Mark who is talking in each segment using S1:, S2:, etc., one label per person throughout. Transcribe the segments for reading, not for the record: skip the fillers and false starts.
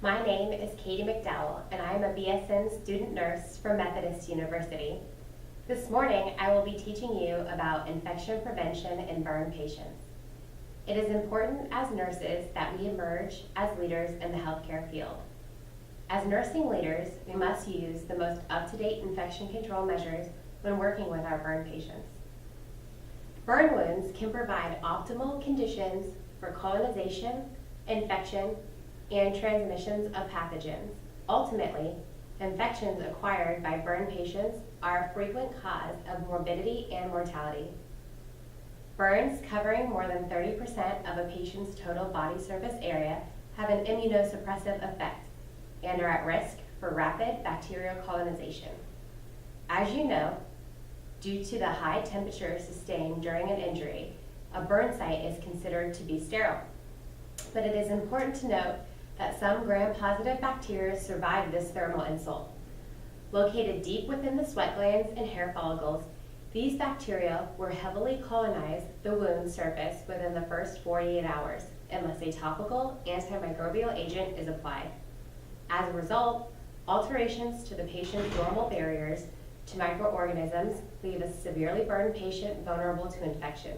S1: My name is Katie McDowell, and I am a BSN student nurse from Methodist University. This morning, I will be teaching you about infection prevention in burn patients. It is important as nurses that we emerge as leaders in the healthcare field. As nursing leaders, we must use the most up-to-date infection control measures when working with our burn patients. Burn wounds can provide optimal conditions for colonization, infection, and transmissions of pathogens. Ultimately, infections acquired by burn patients are a frequent cause of morbidity and mortality. Burns covering more than 30% of a patient's total body surface area have an immunosuppressive effect and are at risk for rapid bacterial colonization. As you know, due to the high temperature sustained during an injury, a burn site is considered to be sterile. But it is important to note that some gram-positive bacteria survive this thermal insult. Located deep within the sweat glands and hair follicles, these bacteria will heavily colonize the wound surface within the first 48 hours, unless a topical antimicrobial agent is applied. As a result, alterations to the patient's normal barriers to microorganisms leave a severely burned patient vulnerable to infection.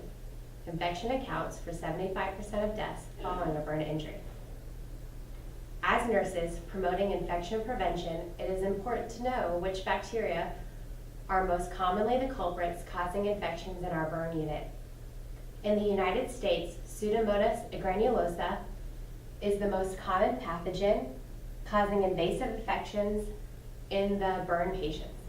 S1: Infection accounts for 75% of deaths following a burn injury. As nurses promoting infection prevention, it is important to know which bacteria are most commonly the culprits causing infections in our burn unit. In the United States, Pseudomonas agranulosa is the most common pathogen causing invasive infections in the burn patients.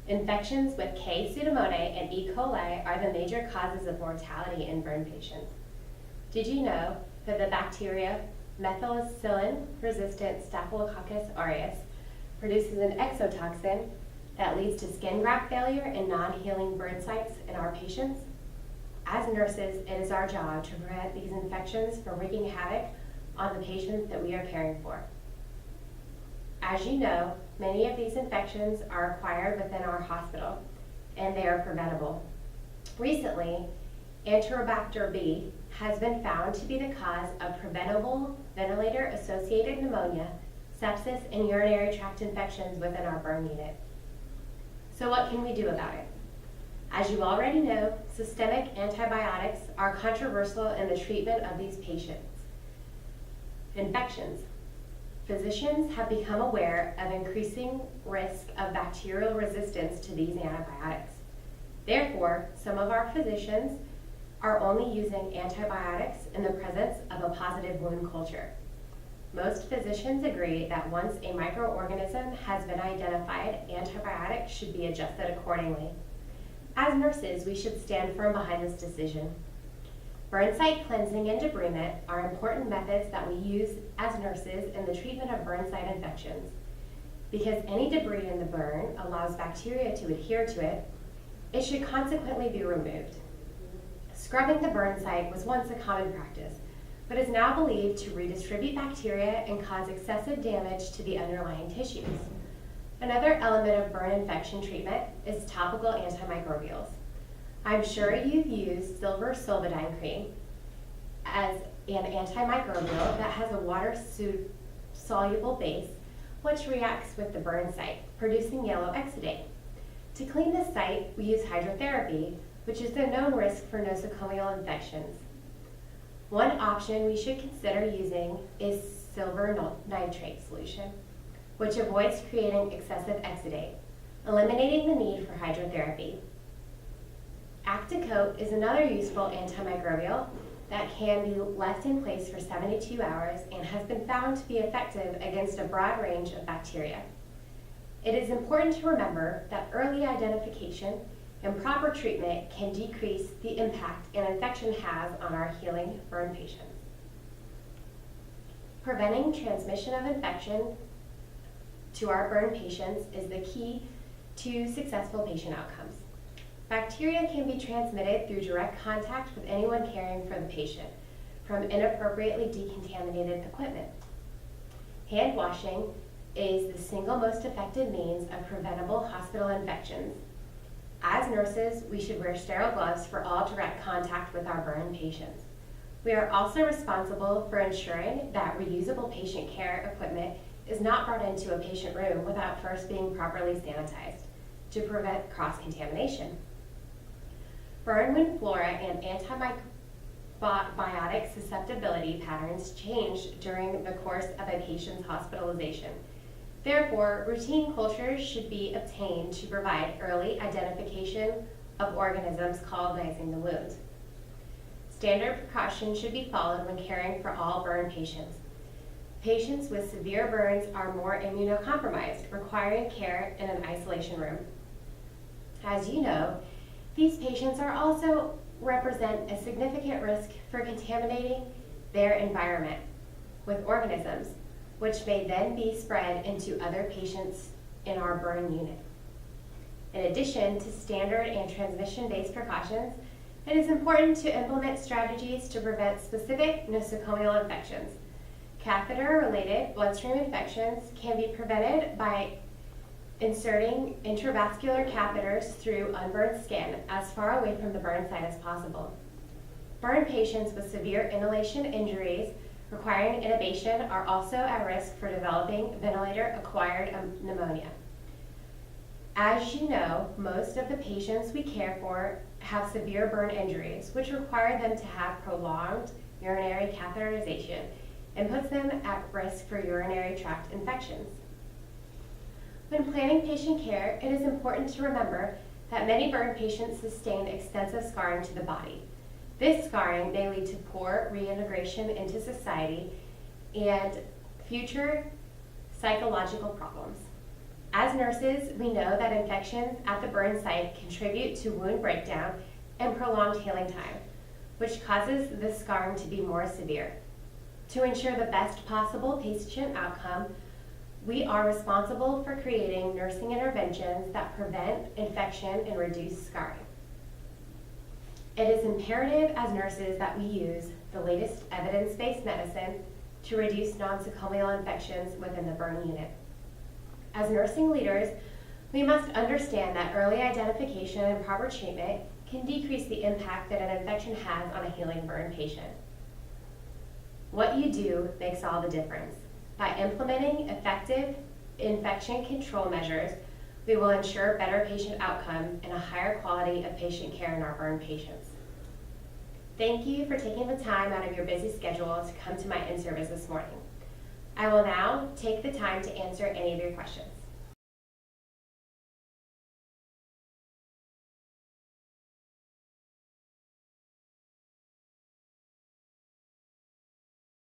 S1: Infections with K. pseudomonas and E. coli are the major causes of mortality in burn patients. Did you know that the bacteria methicillin-resistant Staphylococcus aureus produces an exotoxin that leads to skin graft failure and non-healing burn sites in our patients? As nurses, it is our job to prevent these infections from wreaking havoc on the patients that we are caring for. As you know, many of these infections are acquired within our hospital, and they are preventable. Recently, Enterobacter B has been found to be the cause of preventable ventilator-associated pneumonia, sepsis, and urinary tract infections within our burn unit. So what can we do about it? As you already know, systemic antibiotics are controversial in the treatment of these patients' infections. Physicians have become aware of increasing risk of bacterial resistance to these antibiotics. Therefore, some of our physicians are only using antibiotics in the presence of a positive wound culture. Most physicians agree that once a microorganism has been identified, antibiotics should be adjusted accordingly. As nurses, we should stand firm behind this decision. Burn site cleansing and debridement are important methods that we use as nurses in the treatment of burn site infections. Because any debris in the burn allows bacteria to adhere to it, it should consequently be removed. Scrubbing the burn site was once a common practice, but is now believed to redistribute bacteria and cause excessive damage to the underlying tissues. Another element of burn infection treatment is topical antimicrobials. I'm sure you've used silver Solvadine cream as an antimicrobial that has a water-soluble base, which reacts with the burn site, producing yellow exudate. To clean this site, we use hydrotherapy, which is the known risk for nosocomial infections. One option we should consider using is silver nitrate solution, which avoids creating excessive exudate, eliminating the need for hydrotherapy. Acticoat is another useful antimicrobial that can be left in place for 72 hours and has been found to be effective against a broad range of bacteria. It is important to remember that early identification and proper treatment can decrease the impact an infection has on our healing burn patients. Preventing transmission of infection to our burn patients is the key to successful patient outcomes. Bacteria can be transmitted through direct contact with anyone caring for the patient from inappropriately decontaminated equipment. Hand washing is the single most effective means of preventable hospital infections. As nurses, we should wear sterile gloves for all direct contact with our burn patients. We are also responsible for ensuring that reusable patient care equipment is not brought into a patient room without first being properly sanitized to prevent cross-contamination. Burn wound flora and antibiotic susceptibility patterns change during the course of a patient's hospitalization. Therefore, routine cultures should be obtained to provide early identification of organisms colonizing the wound. Standard precautions should be followed when caring for all burn patients. Patients with severe burns are more immunocompromised, requiring care in an isolation room. As you know, these patients are also represent a significant risk for contaminating their environment with organisms, which may then be spread into other patients in our burn unit. In addition to standard and transmission-based precautions, it is important to implement strategies to prevent specific nosocomial infections. Catheter-related bloodstream infections can be prevented by inserting intravascular catheters through unburned skin as far away from the burn site as possible. Burn patients with severe inhalation injuries requiring intubation are also at risk for developing ventilator-acquired pneumonia. As you know, most of the patients we care for have severe burn injuries, which require them to have prolonged urinary catheterization and puts them at risk for urinary tract infections. When planning patient care, it is important to remember that many burn patients sustain extensive scarring to the body. This scarring may lead to poor reintegration into society and future psychological problems. As nurses, we know that infections at the burn site contribute to wound breakdown and prolonged healing time, which causes the scarring to be more severe. To ensure the best possible patient outcome, we are responsible for creating nursing interventions that prevent infection and reduce scarring. It is imperative as nurses that we use the latest evidence-based medicine to reduce nosocomial infections within the burn unit. As nursing leaders, we must understand that early identification and proper treatment can decrease the impact that an infection has on a healing burn patient. What you do makes all the difference. By implementing effective infection control measures, we will ensure better patient outcome and a higher quality of patient care in our burn patients. Thank you for taking the time out of your busy schedule to come to my in-service this morning. I will now take the time to answer any of your questions.